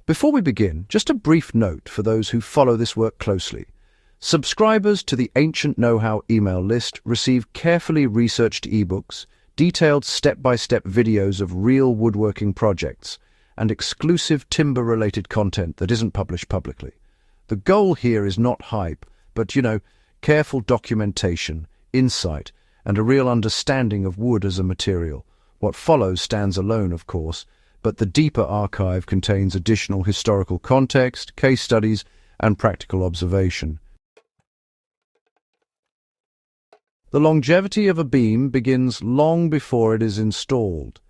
Before we begin, just a brief note for those who follow this work closely. Subscribers to the Ancient Know-How email list receive carefully researched ebooks, detailed step-by-step videos of real woodworking projects, and exclusive timber-related content that isn't published publicly. The goal here is not hype, but, careful documentation, insight, and a real understanding of wood as a material. What follows stands alone, of course, but the deeper archive contains additional historical context, case studies, and practical observation. The longevity of a beam begins long before it is installed.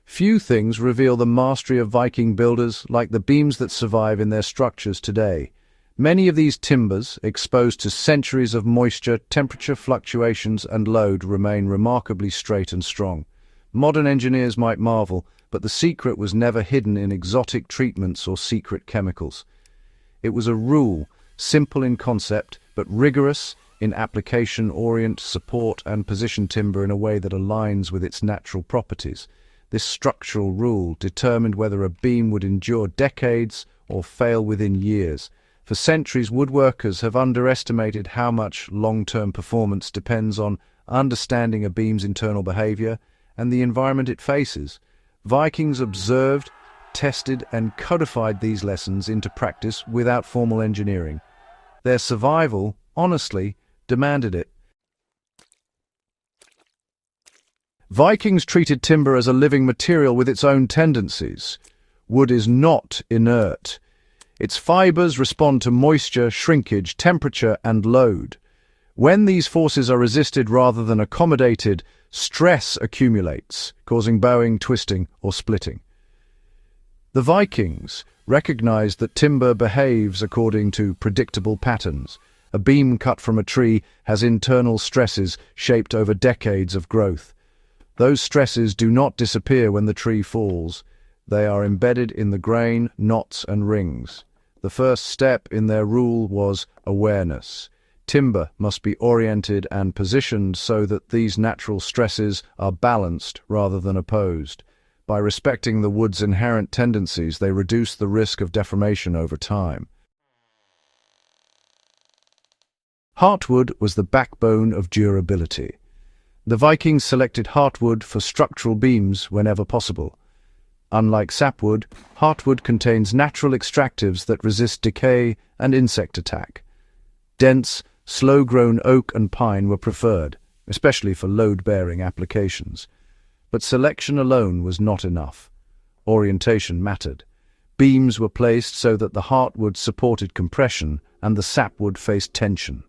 Few things reveal the mastery of Viking builders like the beams that survive in their structures today. Many of these timbers, exposed to centuries of moisture, temperature fluctuations, and load, remain remarkably straight and strong. Modern engineers might marvel, but the secret was never hidden in exotic treatments or secret chemicals. It was a rule, simple in concept, but rigorous in application, orient, support, and position timber in a way that aligns with its natural properties. This structural rule determined whether a beam would endure decades or fail within years. For centuries, woodworkers have underestimated how much long-term performance depends on understanding a beam's internal behavior and the environment it faces. Vikings observed, tested, and codified these lessons into practice without formal engineering. Their survival, honestly, demanded it. Vikings treated timber as a living material with its own tendencies. Wood is not inert. Its fibers respond to moisture, shrinkage, temperature, and load. When these forces are resisted rather than accommodated, stress accumulates, causing bowing, twisting, or splitting. The Vikings recognized that timber behaves according to predictable patterns. A beam cut from a tree has internal stresses shaped over decades of growth. Those stresses do not disappear when the tree falls. They are embedded in the grain, knots, and rings. The first step in their rule was awareness. Timber must be oriented and positioned so that these natural stresses are balanced rather than opposed. By respecting the wood's inherent tendencies, they reduce the risk of deformation over time. Heartwood was the backbone of durability. The Vikings selected heartwood for structural beams whenever possible. Unlike sapwood, heartwood contains natural extractives that resist decay and insect attack. Dense, slow-grown oak and pine were preferred, especially for load-bearing applications. But selection alone was not enough. Orientation mattered. Beams were placed so that the heartwood supported compression and the sapwood faced tension.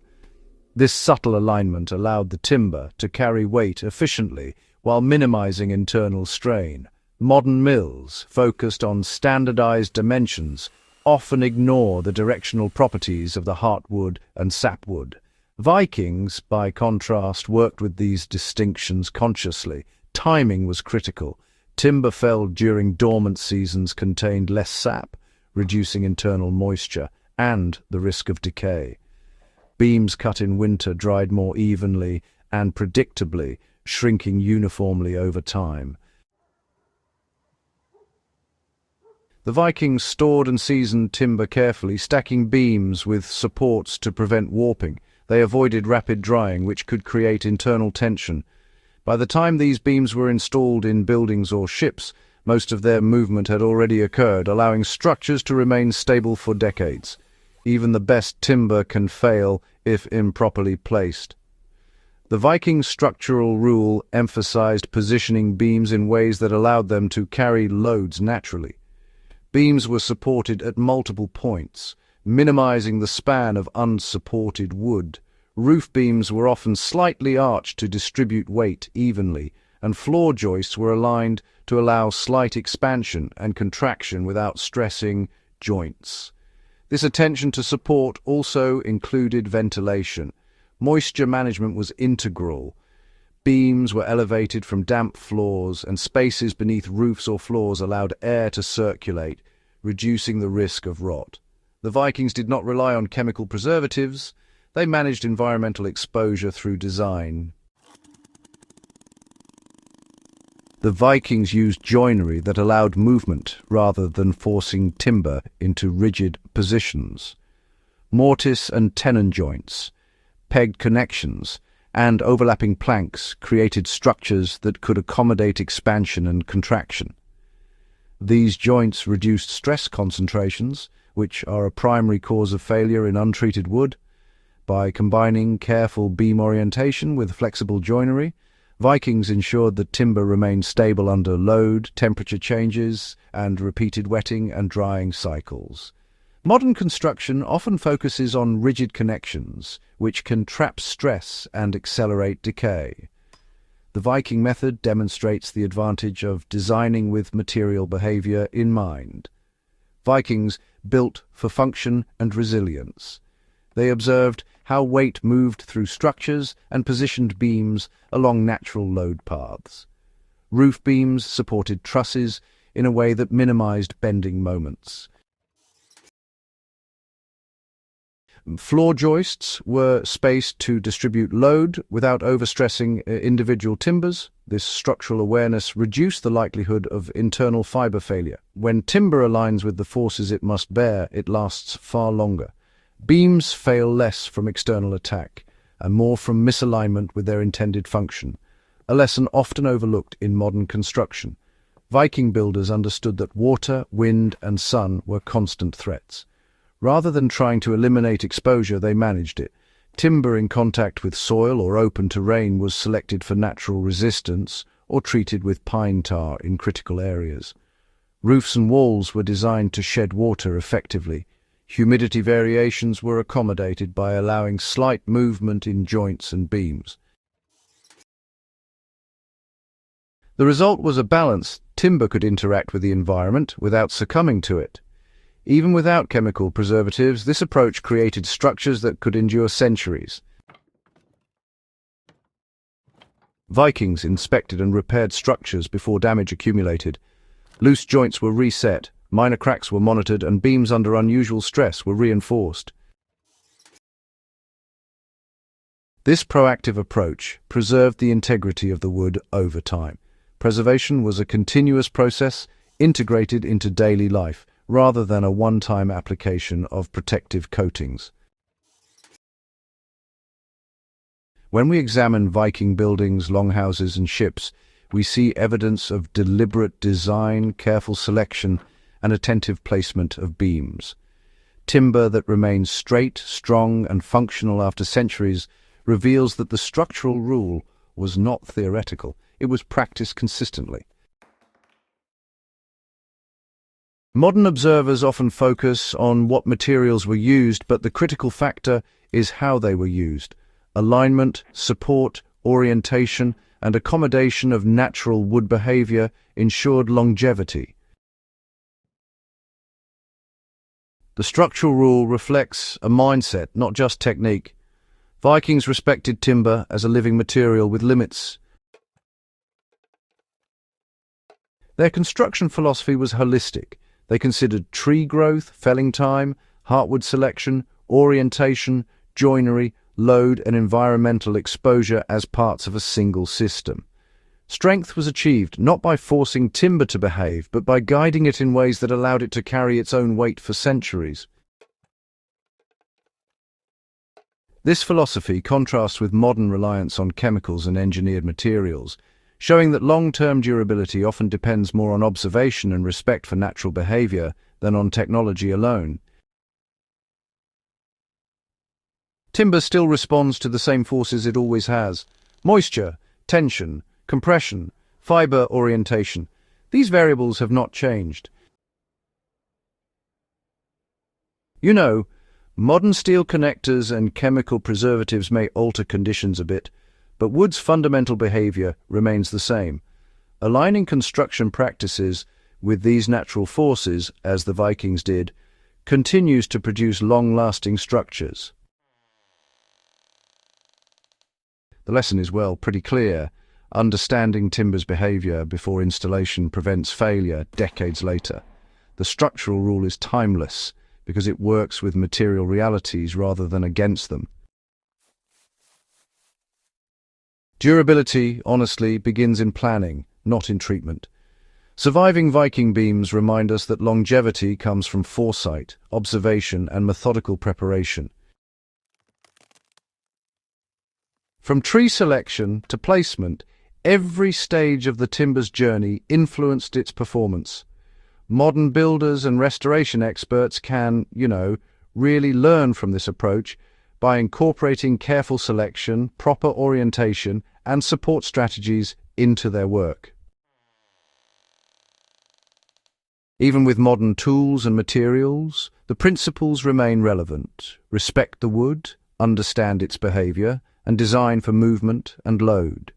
This subtle alignment allowed the timber to carry weight efficiently while minimizing internal strain. Modern mills, focused on standardized dimensions, often ignore the directional properties of the heartwood and sapwood. Vikings, by contrast, worked with these distinctions consciously. Timing was critical. Timber felled during dormant seasons contained less sap, reducing internal moisture and the risk of decay. Beams cut in winter dried more evenly and predictably, shrinking uniformly over time. The Vikings stored and seasoned timber carefully, stacking beams with supports to prevent warping. They avoided rapid drying, which could create internal tension. By the time these beams were installed in buildings or ships, most of their movement had already occurred, allowing structures to remain stable for decades. Even the best timber can fail if improperly placed. The Viking structural rule emphasized positioning beams in ways that allowed them to carry loads naturally. Beams were supported at multiple points, minimizing the span of unsupported wood. Roof beams were often slightly arched to distribute weight evenly, and floor joists were aligned to allow slight expansion and contraction without stressing joints. This attention to support also included ventilation. Moisture management was integral. Beams were elevated from damp floors, and spaces beneath roofs or floors allowed air to circulate, reducing the risk of rot. The Vikings did not rely on chemical preservatives. They managed environmental exposure through design. The Vikings used joinery that allowed movement rather than forcing timber into rigid positions. Mortise and tenon joints, pegged connections, and overlapping planks created structures that could accommodate expansion and contraction. These joints reduced stress concentrations, which are a primary cause of failure in untreated wood. By combining careful beam orientation with flexible joinery, Vikings ensured that timber remained stable under load, temperature changes, and repeated wetting and drying cycles. Modern construction often focuses on rigid connections, which can trap stress and accelerate decay. The Viking method demonstrates the advantage of designing with material behavior in mind. Vikings built for function and resilience. They observed how weight moved through structures and positioned beams along natural load paths. Roof beams supported trusses in a way that minimized bending moments. Floor joists were spaced to distribute load without overstressing individual timbers. This structural awareness reduced the likelihood of internal fiber failure. When timber aligns with the forces it must bear, it lasts far longer. Beams fail less from external attack and more from misalignment with their intended function, a lesson often overlooked in modern construction. Viking builders understood that water, wind, and sun were constant threats. Rather than trying to eliminate exposure, they managed it. Timber in contact with soil or open terrain was selected for natural resistance or treated with pine tar in critical areas. Roofs and walls were designed to shed water effectively. Humidity variations were accommodated by allowing slight movement in joints and beams. The result was a balance. Timber could interact with the environment without succumbing to it. Even without chemical preservatives, this approach created structures that could endure centuries. Vikings inspected and repaired structures before damage accumulated. Loose joints were reset, minor cracks were monitored, and beams under unusual stress were reinforced. This proactive approach preserved the integrity of the wood over time. Preservation was a continuous process integrated into daily life, rather than a one-time application of protective coatings. When we examine Viking buildings, longhouses, and ships, we see evidence of deliberate design, careful selection, and attentive placement of beams. Timber that remains straight, strong, and functional after centuries reveals that the structural rule was not theoretical, it was practiced consistently. Modern observers often focus on what materials were used, but the critical factor is how they were used. Alignment, support, orientation, and accommodation of natural wood behavior ensured longevity. The structural rule reflects a mindset, not just technique. Vikings respected timber as a living material with limits. Their construction philosophy was holistic. They considered tree growth, felling time, heartwood selection, orientation, joinery, load, and environmental exposure as parts of a single system. Strength was achieved not by forcing timber to behave, but by guiding it in ways that allowed it to carry its own weight for centuries. This philosophy contrasts with modern reliance on chemicals and engineered materials, showing that long-term durability often depends more on observation and respect for natural behavior than on technology alone. Timber still responds to the same forces it always has: moisture, tension, compression, fiber orientation. These variables have not changed. Modern steel connectors and chemical preservatives may alter conditions a bit, but wood's fundamental behavior remains the same. Aligning construction practices with these natural forces, as the Vikings did, continues to produce long-lasting structures. The lesson is, pretty clear. Understanding timber's behavior before installation prevents failure decades later. The structural rule is timeless because it works with material realities rather than against them. Durability, honestly, begins in planning, not in treatment. Surviving Viking beams remind us that longevity comes from foresight, observation, and methodical preparation. From tree selection to placement, every stage of the timber's journey influenced its performance. Modern builders and restoration experts can, really learn from this approach by incorporating careful selection, proper orientation, and support strategies into their work. Even with modern tools and materials, the principles remain relevant. Respect the wood, understand its behavior, and design for movement and load.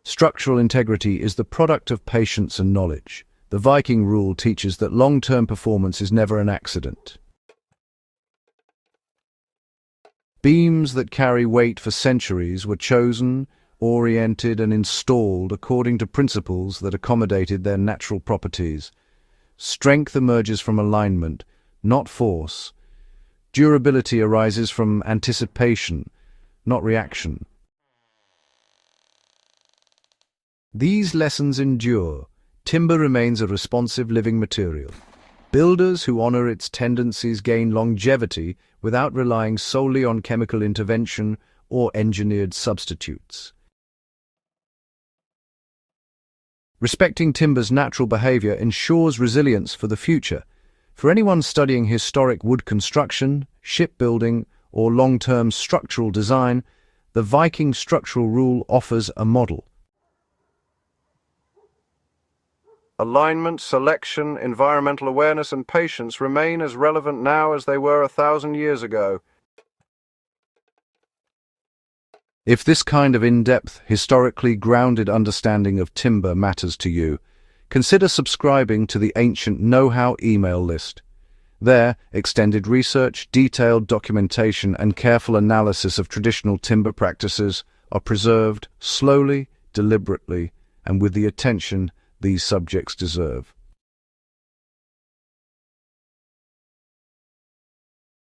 Structural integrity is the product of patience and knowledge. The Viking rule teaches that long-term performance is never an accident. Beams that carry weight for centuries were chosen, oriented, and installed according to principles that accommodated their natural properties. Strength emerges from alignment, not force. Durability arises from anticipation, not reaction. These lessons endure. Timber remains a responsive living material. Builders who honor its tendencies gain longevity without relying solely on chemical intervention or engineered substitutes. Respecting timber's natural behavior ensures resilience for the future. For anyone studying historic wood construction, shipbuilding, or long-term structural design, the Viking structural rule offers a model. Alignment, selection, environmental awareness, and patience remain as relevant now as they were 1,000 years ago. If this kind of in-depth, historically grounded understanding of timber matters to you, consider subscribing to the Ancient Know-How email list. There, extended research, detailed documentation, and careful analysis of traditional timber practices are preserved slowly, deliberately, and with the attention these subjects deserve.